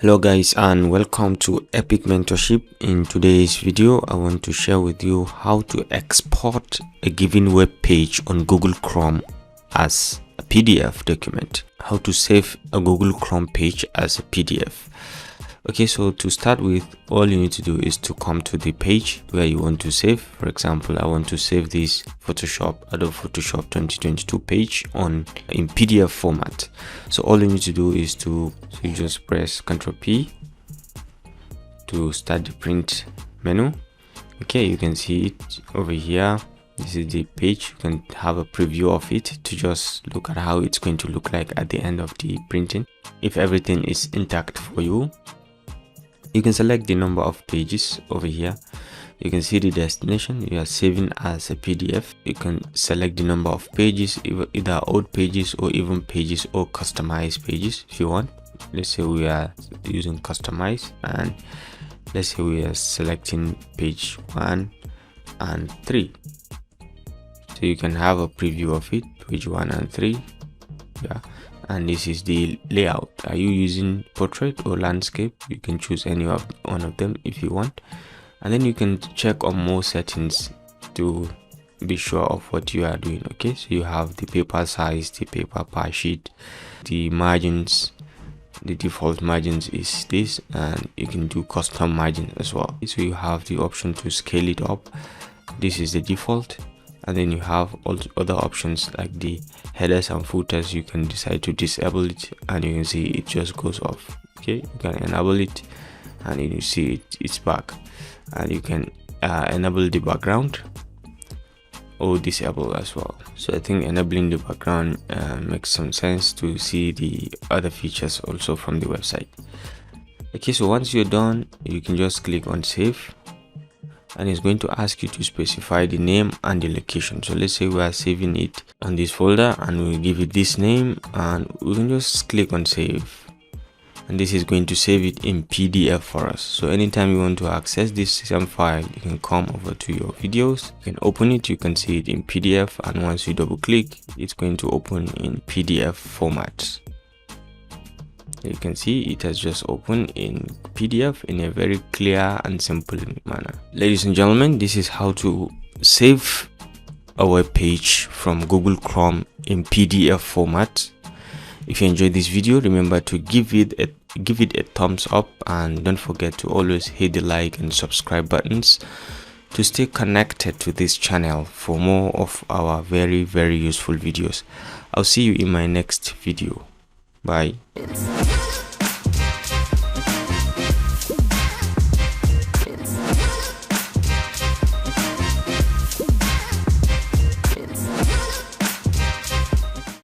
Hello guys, and welcome to Epic Mentorship. In today's video I want to share with you how to export a given web page on Google Chrome as a PDF document, how to save a Google Chrome page as a PDF. Okay, so to start with, all you need to do is to come to the page where you want to save. For example, I want to save this Adobe Photoshop 2022 page in PDF format. So all you need to do is you just press Ctrl P to start the print menu. Okay, you can see it over here. This is the page. You can have a preview of it to just look at how it's going to look like at the end of the printing. If everything is intact for you, you can select the number of pages over here. You can see the destination you are saving as a PDF. You can select the number of pages, either old pages or even pages or customized pages if you want. Let's say we are using customize, and let's say we are selecting page 1 and 3. So you can have a preview of it, page 1 and 3. Yeah. And this is the layout. Are you using portrait or landscape? You can choose any of one of them if you want, and then you can check on more settings to be sure of what you are doing. Okay, so you have the paper size, the paper per sheet, the margins. The default margins is this, and you can do custom margin as well. So you have the option to scale it up. This is the default. And then you have all other options like the headers and footers. You can decide to disable it, and you can see it just goes off. Okay, you can enable it, and you see it's back. And you can enable the background or disable as well. So I think enabling the background makes some sense to see the other features also from the website. Okay, so once you're done, you can just click on save, and it's going to ask you to specify the name and the location. So let's say we are saving it on this folder, and we'll give it this name, and we can just click on save, and this is going to save it in PDF for us. So anytime you want to access this same file, you can come over to your videos, you can open it, you can see it in PDF, and once you double click, it's going to open in PDF format. You can see it has just opened in PDF in a very clear and simple manner. Ladies and gentlemen, this is how to save a web page from Google Chrome in PDF format. If you enjoyed this video, remember to give it a thumbs up, and don't forget to always hit the like and subscribe buttons to stay connected to this channel for more of our very useful videos. I'll see you in my next video. Bye.